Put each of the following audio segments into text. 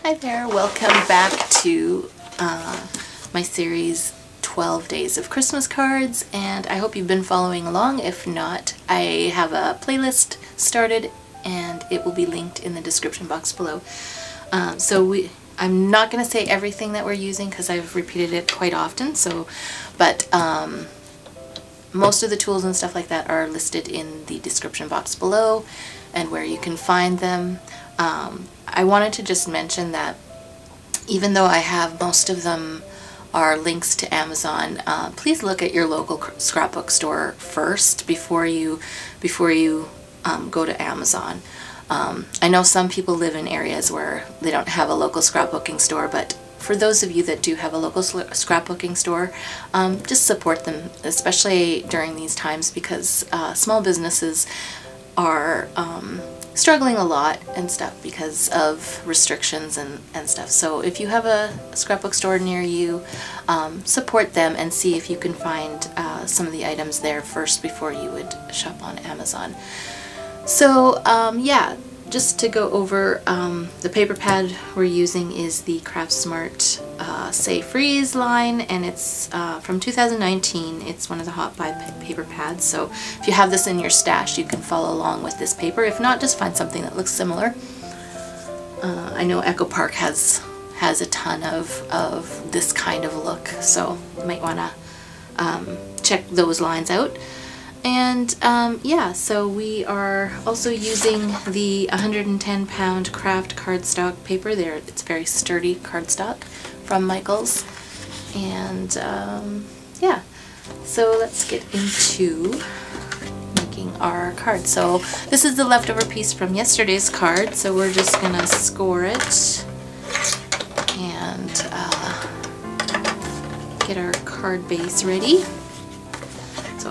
Hi there, welcome back to my series 12 Days of Christmas Cards, and I hope you've been following along. If not, I have a playlist started and it will be linked in the description box below. I'm not going to say everything that we're using because I've repeated it quite often, but most of the tools and stuff like that are listed in the description box below and where you can find them. I wanted to just mention that even though I have most of them are links to Amazon, please look at your local scrapbook store first before you go to Amazon. I know some people live in areas where they don't have a local scrapbooking store, but for those of you that do have a local scrapbooking store, just support them, especially during these times, because small businesses are struggling a lot and stuff because of restrictions and stuff. So if you have a scrapbook store near you, support them and see if you can find some of the items there first before you would shop on Amazon. So yeah, just to go over, the paper pad we're using is the Craft Smart Say Freeze line, and it's from 2019. It's one of the Hot Buy paper pads, so if you have this in your stash you can follow along with this paper. If not, just find something that looks similar. I know Echo Park has a ton of this kind of look, so you might want to check those lines out. And yeah, so we are also using the 110-pound craft cardstock paper there. It's very sturdy cardstock from Michaels. And yeah, so let's get into making our card. So this is the leftover piece from yesterday's card, so we're just gonna score it and get our card base ready. So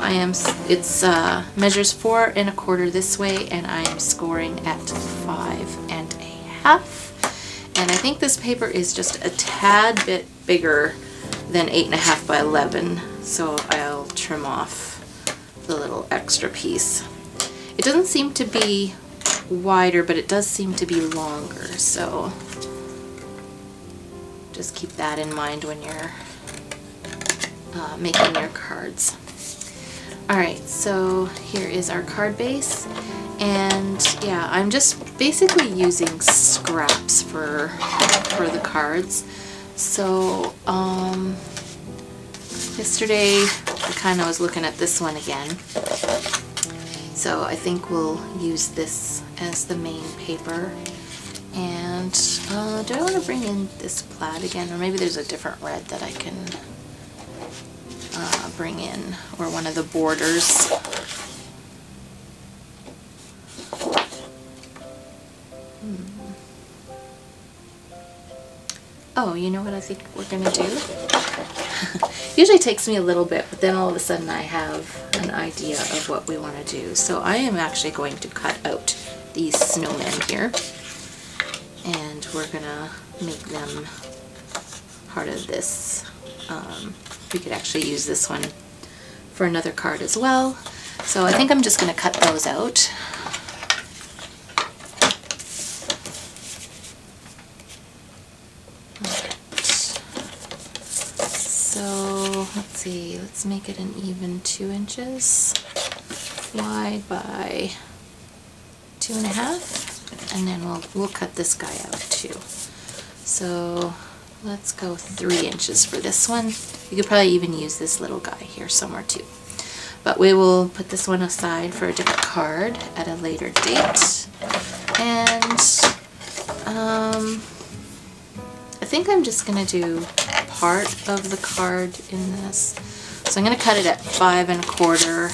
it's measures 4 1/4 this way, and I am scoring at 5 1/2. And I think this paper is just a tad bit bigger than 8 1/2 by 11, so I'll trim off the little extra piece. It doesn't seem to be wider, but it does seem to be longer, so just keep that in mind when you're making your cards. Alright, so here is our card base, and yeah, I'm just basically using scraps for the cards. So yesterday I kind of was looking at this one again, so I think we'll use this as the main paper. And do I want to bring in this plaid again, or maybe there's a different red that I can bring in, or one of the borders. Oh, you know what I think we're gonna do? Usually takes me a little bit, but then all of a sudden I have an idea of what we want to do. So I am actually going to cut out these snowmen here, and we're gonna make them part of this. We could actually use this one for another card as well. So I think I'm just going to cut those out. So let's see, let's make it an even 2 inches wide by 2 1/2, and then we'll cut this guy out too. So let's go 3 inches for this one. You could probably even use this little guy here somewhere too. But we will put this one aside for a different card at a later date. And I think I'm just going to do part of the card in this. So I'm going to cut it at 5 1/4,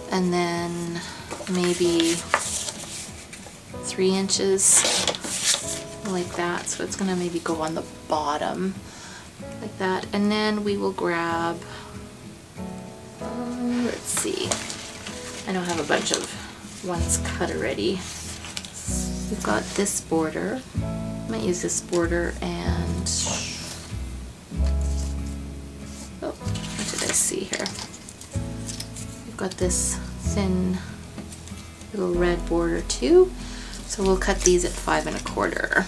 and then maybe 3 inches. Like that, so it's going to maybe go on the bottom like that, and then we will grab, let's see, I don't have a bunch of ones cut already. We've got this border, I might use this border, and oh, what did I see here? We've got this thin little red border too. So we'll cut these at 5 1/4.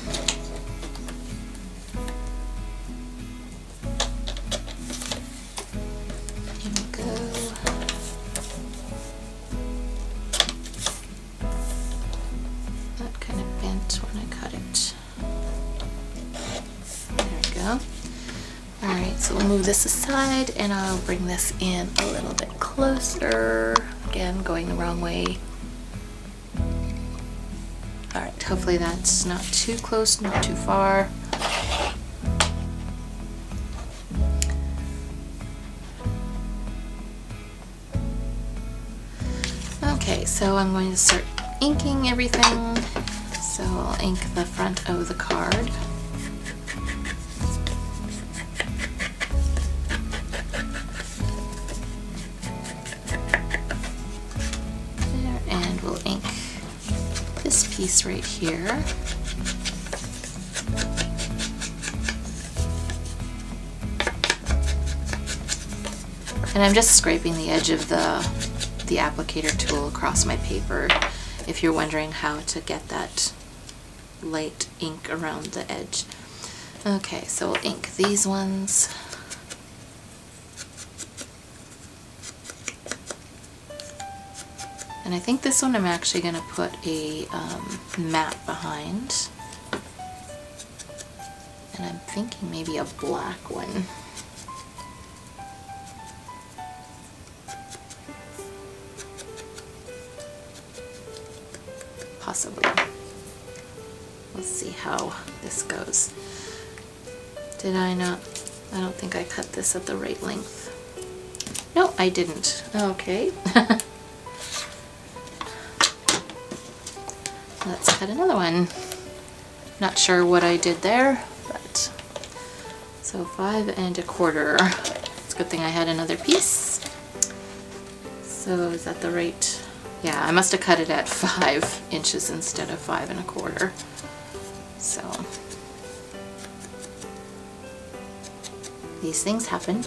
Alright, so we'll move this aside and I'll bring this in a little bit closer. Again, going the wrong way. Alright, hopefully that's not too close, not too far. Okay, so I'm going to start inking everything. So I'll ink the front of the card. There, and we'll ink this piece right here. And I'm just scraping the edge of the applicator tool across my paper if you're wondering how to get that light ink around the edge. Okay, so we'll ink these ones. And I think this one I'm actually going to put a map behind. And I'm thinking maybe a black one. Possibly. We'll see how this goes. Did I not? I don't think I cut this at the right length. No, I didn't. Okay. Let's cut another one. Not sure what I did there, but so 5 1/4. It's a good thing I had another piece. So is that the right? Yeah, I must have cut it at 5 inches instead of 5 1/4. So these things happen.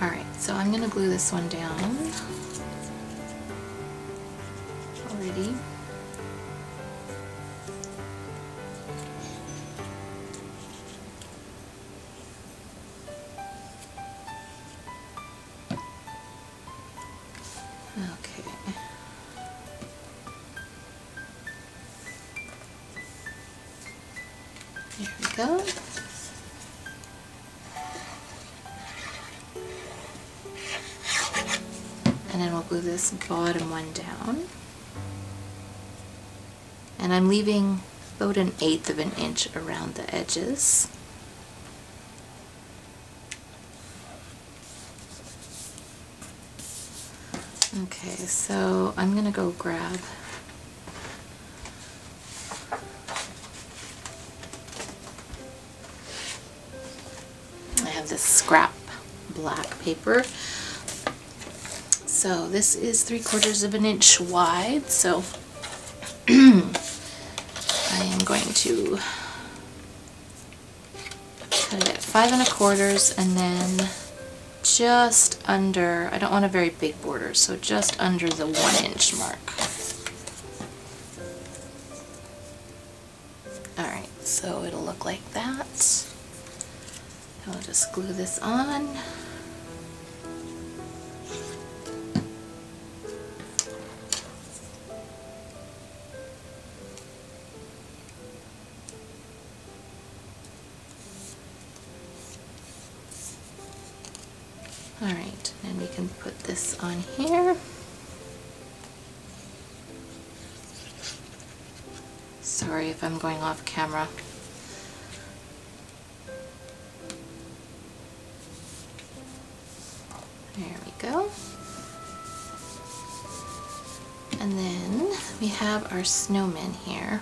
Alright, so I'm going to glue this one down already. Okay. There we go. And then we'll glue this bottom one down. And I'm leaving about 1/8 of an inch around the edges. Okay, so I'm gonna go grab I have this scrap black paper. So this is 3/4 of an inch wide, so I am going to cut it at 5 1/4 and then just under, I don't want a very big border, so just under the 1 inch mark. Alright, so it'll look like that. I'll just glue this on. Alright, and we can put this on here. Sorry if I'm going off camera. There we go. And then we have our snowman here.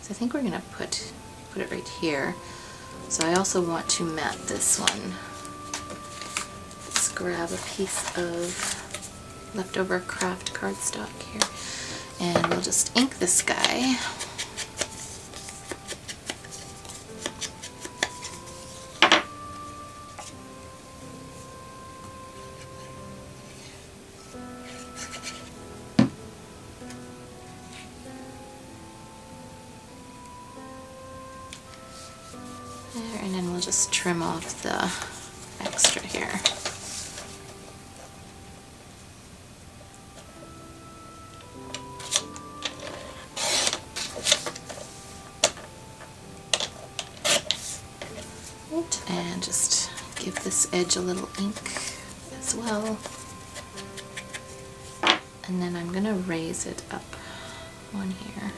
So I think we're going to put it right here. So I also want to mat this one. Let's grab a piece of leftover craft cardstock here. And we'll just ink this guy. There, and then we'll just trim off the extra here. and just give this edge a little ink as well. And then I'm going to raise it up on here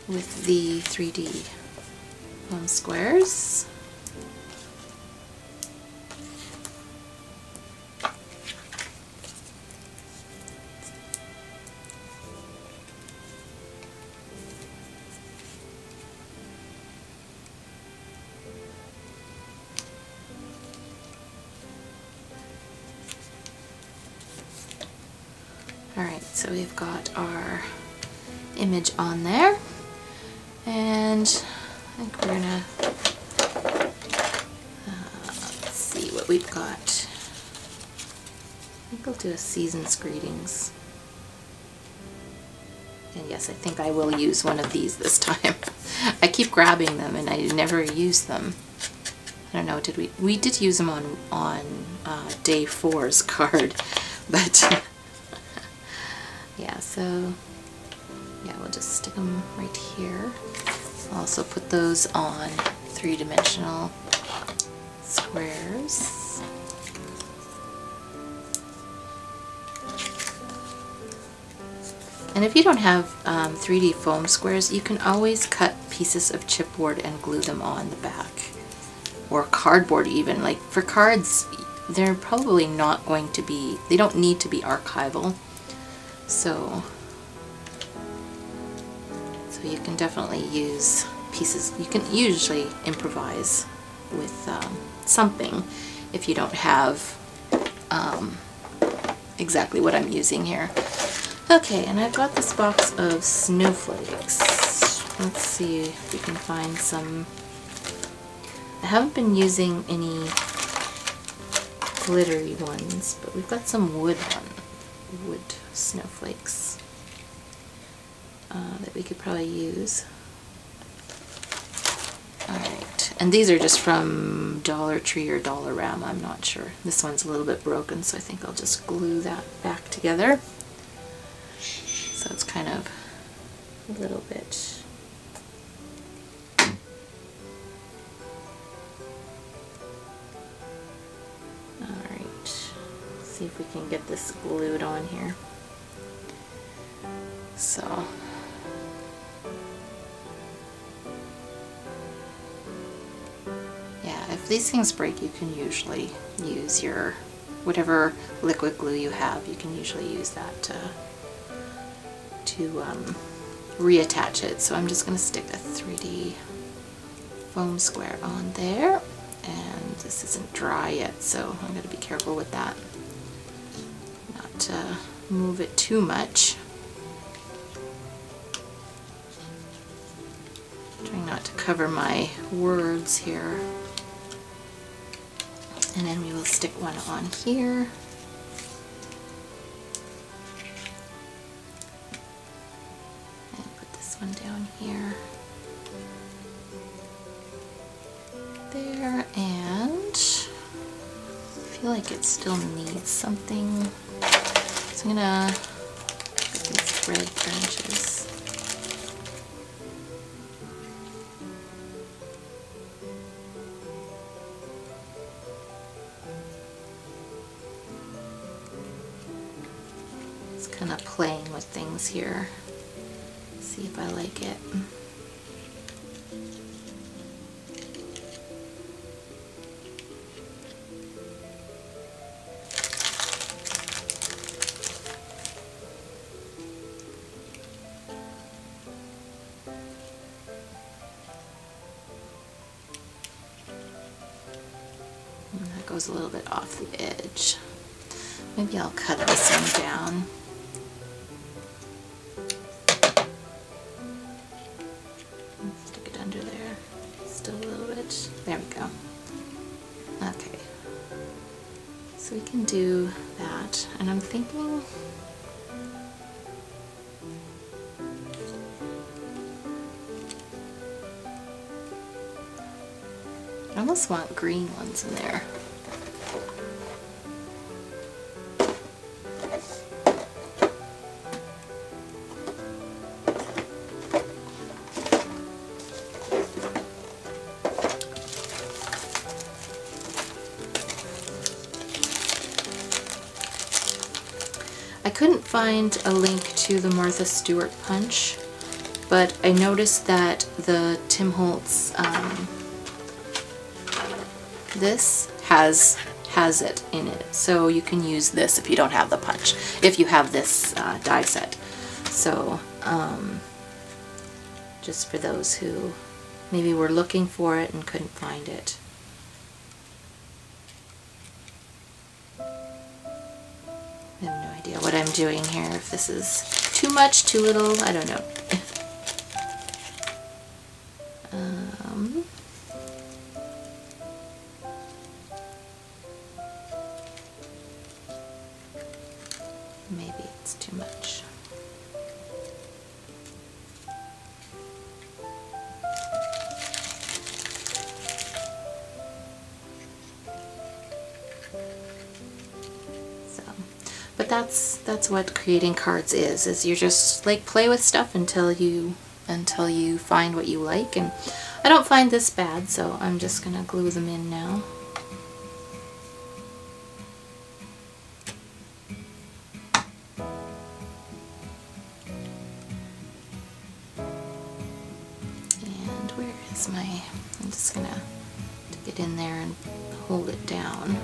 with the 3D foam squares. Alright, so we've got our image on there, and I think we're gonna let's see what we've got. I think I'll do a season's greetings. And yes, I think I will use one of these this time. I keep grabbing them and I never use them. I don't know, did we did use them on day 4's card, but yeah, so yeah, we'll just stick them right here. I'll also put those on 3-dimensional squares. And if you don't have 3D foam squares, you can always cut pieces of chipboard and glue them on the back. Or cardboard even. Like for cards, they're probably not going to be, they don't need to be archival. So you can definitely use pieces. You can usually improvise with something if you don't have exactly what I'm using here. Okay, and I've got this box of snowflakes. Let's see if we can find some. I haven't been using any glittery ones, but we've got some wood snowflakes that we could probably use. Alright, and these are just from Dollar Tree or Dollarama, I'm not sure. This one's a little bit broken, so I think I'll just glue that back together. So it's kind of a little bit. Alright, see if we can get this glued on here. So yeah, if these things break, you can usually use your whatever liquid glue you have. You can usually use that to reattach it. So I'm just going to stick a 3D foam square on there, and this isn't dry yet, so I'm going to be careful with that, not to move it too much. Trying not to cover my words here. And then we will stick one on here. And put this one down here. There, and I feel like it still needs something. So I'm gonna put these red branches. Kind of playing with things here. See if I like it. And that goes a little bit off the edge. Maybe I'll cut this one down. There we go. Okay, so we can do that, and I'm thinking I almost want green ones in there. couldn't find a link to the Martha Stewart punch, but I noticed that the Tim Holtz, this has it in it, so you can use this if you don't have the punch, if you have this die set. So just for those who maybe were looking for it and couldn't find it. I have no idea what I'm doing here, if this is too much, too little, I don't know. Maybe it's too much. But that's what creating cards is you're just like play with stuff until you find what you like, and I don't find this bad, so I'm just gonna glue them in now. And where is my, I'm just gonna get in there and hold it down.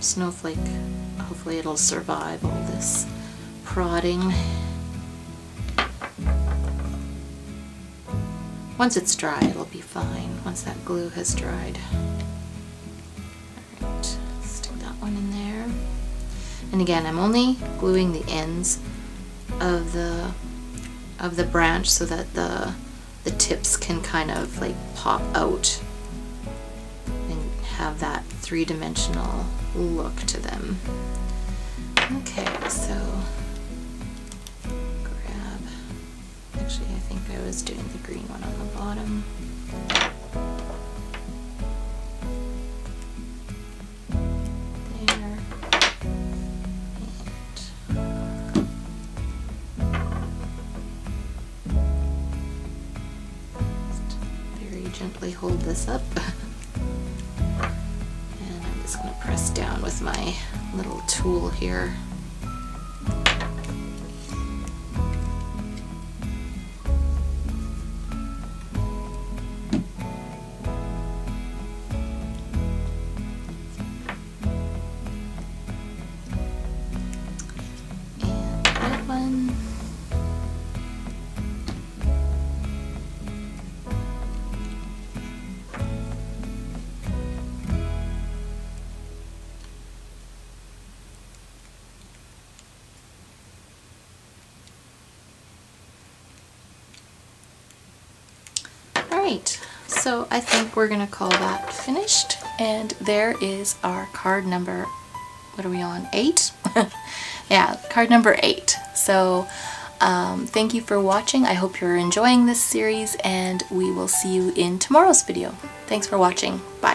Snowflake, hopefully it'll survive all this prodding. Once it's dry, it'll be fine, once that glue has dried. Alright, stick that one in there. And again, I'm only gluing the ends of the branch so that the tips can kind of like pop out and have that three-dimensional look to them. Okay, so grab, actually I think I was doing the green one on the bottom. There. And just very gently hold this up. I'm going to press down with my little tool here. And that one. Alright, so I think we're going to call that finished, and there is our card number, what are we on, 8? Yeah, card number 8. So thank you for watching. I hope you're enjoying this series, and we will see you in tomorrow's video. Thanks for watching. Bye.